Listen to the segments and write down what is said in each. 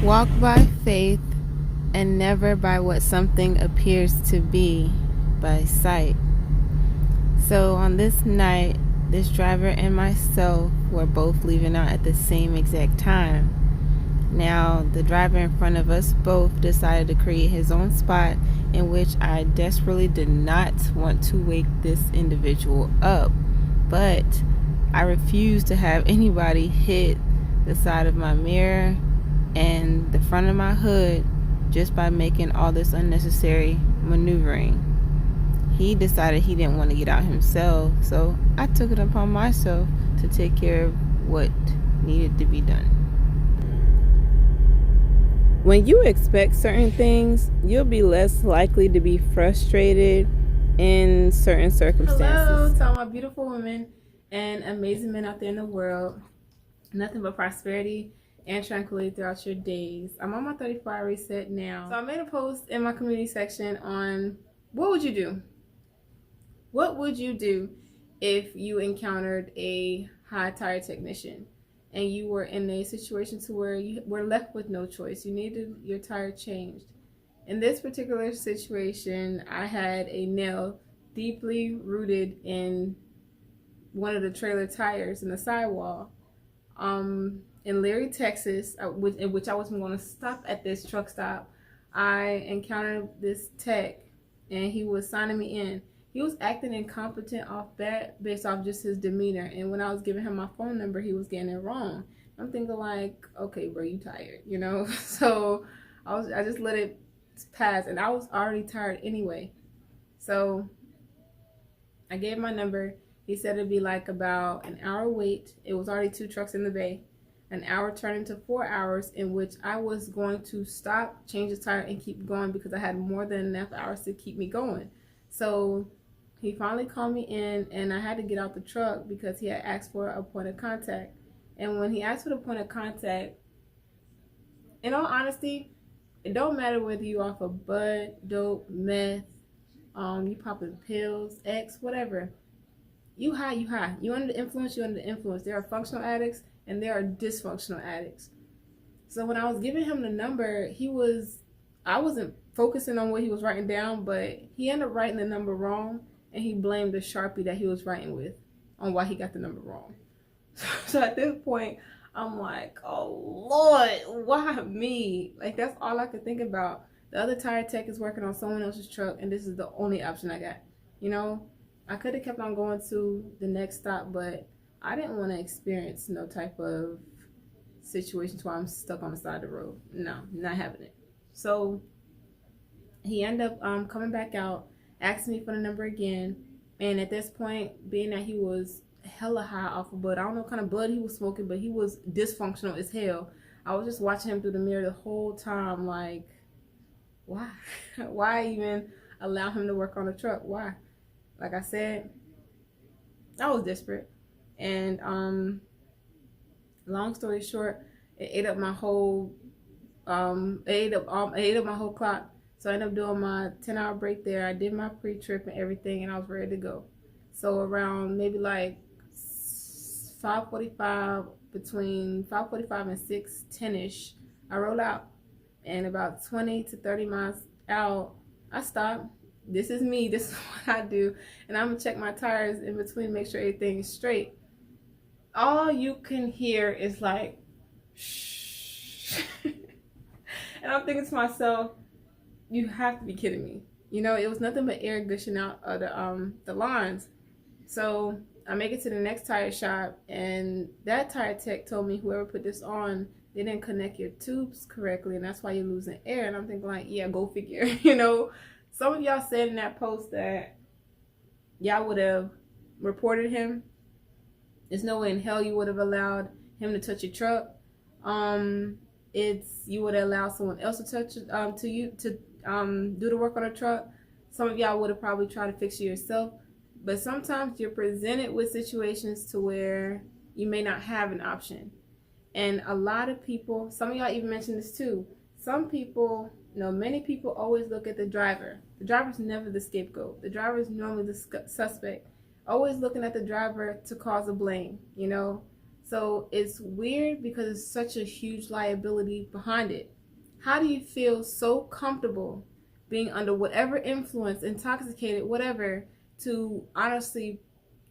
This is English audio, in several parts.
Walk by faith and never by what something appears to be by sight. So on this night, this driver and myself were both leaving out at the same exact time. Now, the driver in front of us both decided to create his own spot in which I desperately did not want to wake this individual up. But I refused to have anybody hit the side of my mirror and the front of my hood just by making all this unnecessary maneuvering. He decided he didn't want to get out himself, so I took it upon myself to take care of what needed to be done. When you expect certain things, you'll be less likely to be frustrated in certain circumstances. Hello to all my beautiful women and amazing men out there in the world. Nothing but prosperity and tranquility throughout your days. I'm on my 34-hour reset now. So I made a post in my community section on what would you do? What would you do if you encountered a high tire technician and you were in a situation to where you were left with no choice? You needed your tire changed. In this particular situation, I had a nail deeply rooted in one of the trailer tires in the sidewall. In Leary, Texas, in which I wasn't going to stop at this truck stop, I encountered this tech and he was signing me in. He was acting incompetent off bat based off just his demeanor. And when I was giving him my phone number, he was getting it wrong. I'm thinking like, okay, bro, you tired, you know? So I just let it pass, and I was already tired anyway. So I gave my number. He said it'd be like about an hour wait. It was already 2 trucks in the bay. An hour turned into 4 hours, in which I was going to stop, change the tire, and keep going because I had more than enough hours to keep me going. So he finally called me in, and I had to get out the truck because he had asked for a point of contact. And when he asked for the point of contact, in all honesty, it don't matter whether you off of bud, dope, meth, you popping pills, X, whatever. You high, you high. You under the influence, you under the influence. There are functional addicts and there are dysfunctional addicts. So when I was giving him the number, I wasn't focusing on what he was writing down, but he ended up writing the number wrong, and he blamed the Sharpie that he was writing with on why he got the number wrong. So at this point, I'm like, oh Lord, why me? Like, that's all I could think about. The other tire tech is working on someone else's truck, and this is the only option I got. You know, I could have kept on going to the next stop, but I didn't want to experience no type of situations where I'm stuck on the side of the road. No, not having it. So he ended up coming back out, asking me for the number again. And at this point, being that he was hella high off of bud, I don't know what kind of bud he was smoking, but he was dysfunctional as hell. I was just watching him through the mirror the whole time, like, why? Why even allow him to work on the truck? Why? Like I said, I was desperate. And long story short, it ate up my whole ate up my whole clock. So I ended up doing my 10-hour break there. I did my pre-trip and everything, and I was ready to go. So around maybe like 5:45, between 5:45 and 6:10ish, I rolled out. And about 20 to 30 miles out, I stopped. This is me. This is what I do. And I'm going to check my tires in between, make sure everything is straight. All you can hear is like, shh. And I'm thinking to myself, you have to be kidding me. You know, it was nothing but air gushing out of the lines. So I make it to the next tire shop, and that tire tech told me whoever put this on, they didn't connect your tubes correctly, and that's why you're losing air. And I'm thinking like, yeah, go figure. You know, some of y'all said in that post that y'all would have reported him. There's no way in hell you would have allowed him to touch your truck. You would allow someone else to touch do the work on a truck. Some of y'all would have probably tried to fix it yourself. But sometimes you're presented with situations to where you may not have an option. And a lot of people, some of y'all even mentioned this too, some people, many people always look at the driver. The driver's never the scapegoat. The driver is normally the suspect. Always looking at the driver to cause a blame, So it's weird because it's such a huge liability behind it. How do you feel so comfortable being under whatever influence, intoxicated, whatever, to honestly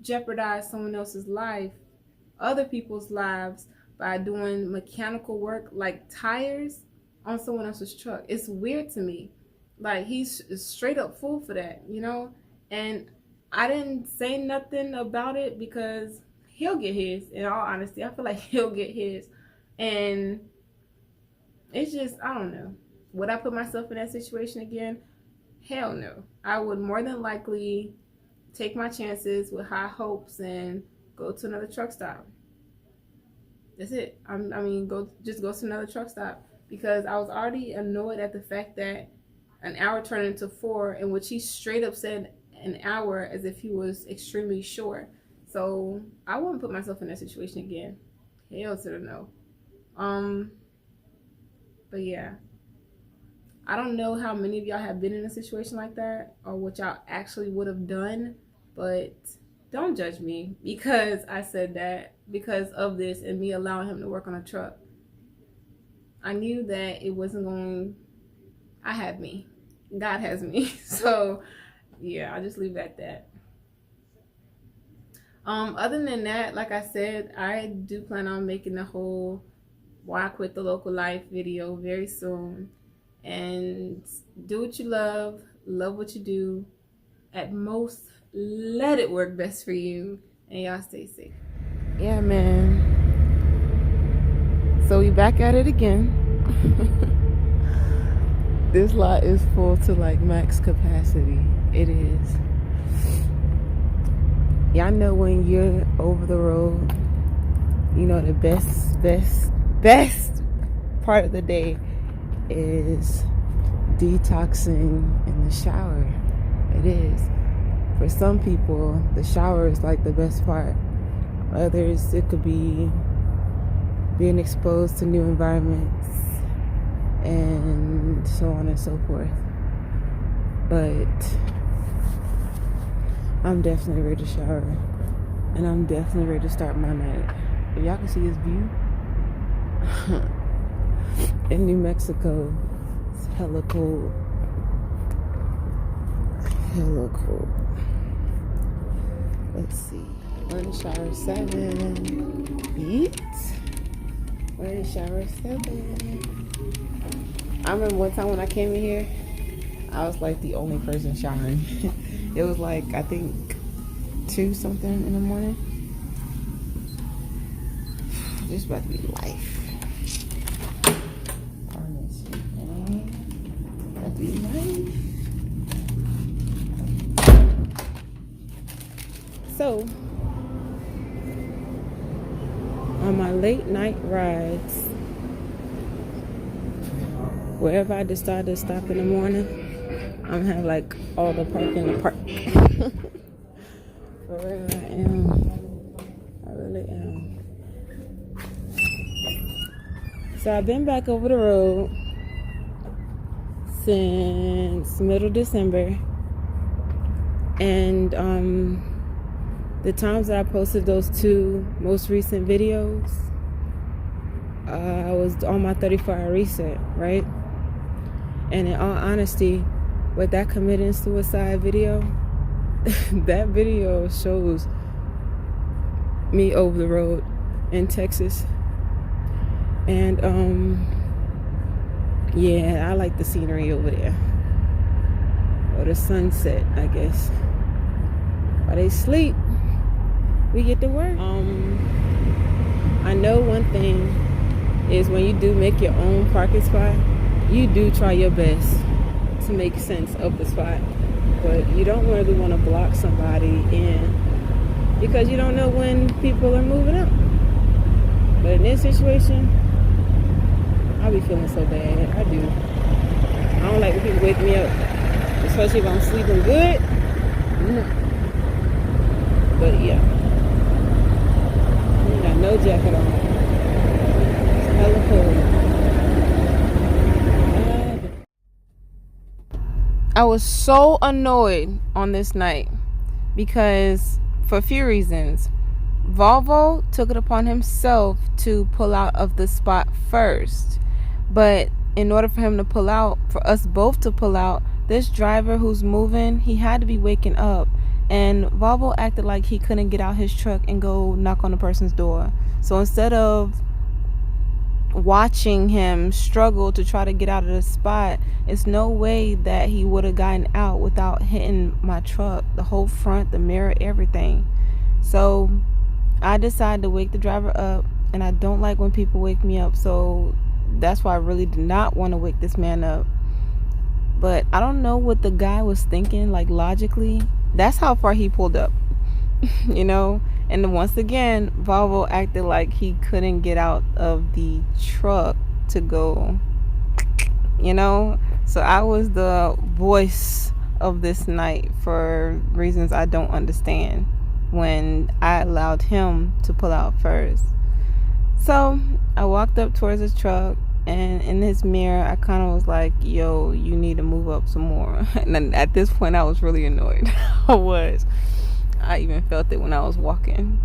jeopardize someone else's life, other people's lives, by doing mechanical work like tires on someone else's truck? It's weird to me. Like, he's straight up fool for that, you know? And I didn't say nothing about it because he'll get his. In all honesty, I feel like he'll get his. And it's just, I don't know. Would I put myself in that situation again? Hell no. I would more than likely take my chances with high hopes and go to another truck stop. That's it. I mean, go to another truck stop, because I was already annoyed at the fact that an hour turned into 4, in which he straight up said an hour as if he was extremely sure. So I wouldn't put myself in that situation again. Hell to the no. But yeah, I don't know how many of y'all have been in a situation like that or what y'all actually would have done, but don't judge me because I said that, because of this and me allowing him to work on a truck. I knew that it wasn't going. I had me. God has me. So yeah, I'll just leave it at that. Other than that, like I said, I do plan on making the whole why I quit the local life video very soon. And do what you love what you do. At most, let it work best for you, and y'all stay safe. Yeah, man. So we back at it again. This lot is full to like max capacity. It is. Y'all know when you're over the road, you know the best part of the day is detoxing in the shower. It is. For some people, the shower is like the best part. Others, it could be being exposed to new environments and so on and so forth. But I'm definitely ready to shower, and I'm definitely ready to start my night. If y'all can see this view in New Mexico, it's hella cold. Hella cold. Let's see. We're in the shower 7 feet. We're in the shower 7. I remember one time when I came in here, I was like the only person showering. It was like, I think 2 something in the morning. This is about to be life. About to be life. So, on my late night rides, wherever I decide to stop in the morning, I'm gonna have like all the park in the park. For real, I am. I really am. So I've been back over the road since middle December, and the times that I posted those 2 most recent videos, I was on my 34-hour reset, right? And in all honesty, with that committing suicide video, that video shows me over the road in Texas. And yeah, I like the scenery over there, or the sunset, I guess. While they sleep, we get to work. I know one thing is, when you do make your own parking spot, you do try your best to make sense of the spot, but you don't really want to block somebody in, because you don't know when people are moving out. But in this situation, I be feeling so bad. I do. I don't like when people wake me up, especially if I'm sleeping good. But yeah, I ain't got no jacket on. It's hella cold. I was so annoyed on this night because, for a few reasons. Volvo took it upon himself to pull out of the spot first. But in order for him to pull out, for us both to pull out, this driver who's moving, he had to be waking up. And Volvo acted like he couldn't get out his truck and go knock on the person's door. So instead of watching him struggle to try to get out of the spot, it's no way that he would have gotten out without hitting my truck, the whole front, the mirror, everything. So I decided to wake the driver up, and I don't like when people wake me up, so that's why I really did not want to wake this man up. But I don't know what the guy was thinking, like logically. That's how far he pulled up, you know. And then once again, Volvo acted like he couldn't get out of the truck to go, you know. So I was the voice of this night for reasons I don't understand when I allowed him to pull out first. So I walked up towards the truck, and in his mirror I kind of was like, yo, you need to move up some more. And then at this point I was really annoyed. I even felt it when I was walking.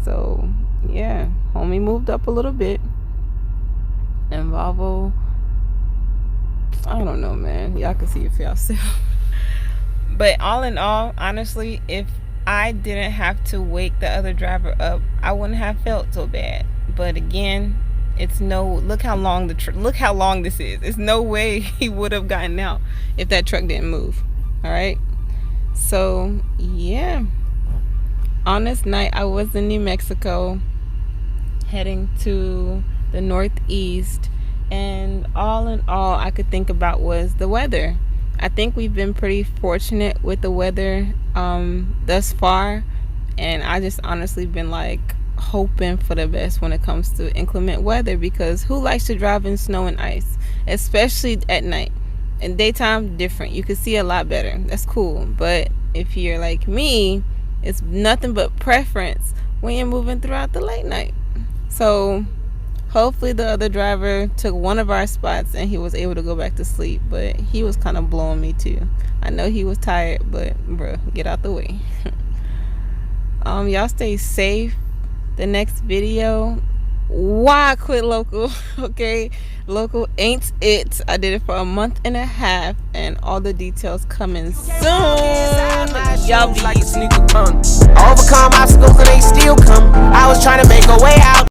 So yeah, homie moved up a little bit, and Volvo, I don't know, man, y'all can see it for yourself. But all in all, honestly, if I didn't have to wake the other driver up, I wouldn't have felt so bad. But again, it's no, look how long this is. It's no way he would have gotten out if that truck didn't move. All right. So yeah, on this night I was in New Mexico, heading to the northeast, and all in all I could think about was the weather. I think we've been pretty fortunate with the weather thus far, and I just honestly been like hoping for the best when it comes to inclement weather, because who likes to drive in snow and ice, especially at night? In daytime, different, you can see a lot better, that's cool. But if you're like me, it's nothing but preference when you're moving throughout the late night. So hopefully the other driver took one of our spots and he was able to go back to sleep, but he was kind of blowing me too. I know he was tired, but bro, get out the way. Y'all stay safe. The next video, why I quit local. Okay, local ain't it. I did it for a month and a half, and all the details coming soon. Y'all be like a sneaker punk. Overcome obstacles and they still come. I was trying to make a way out.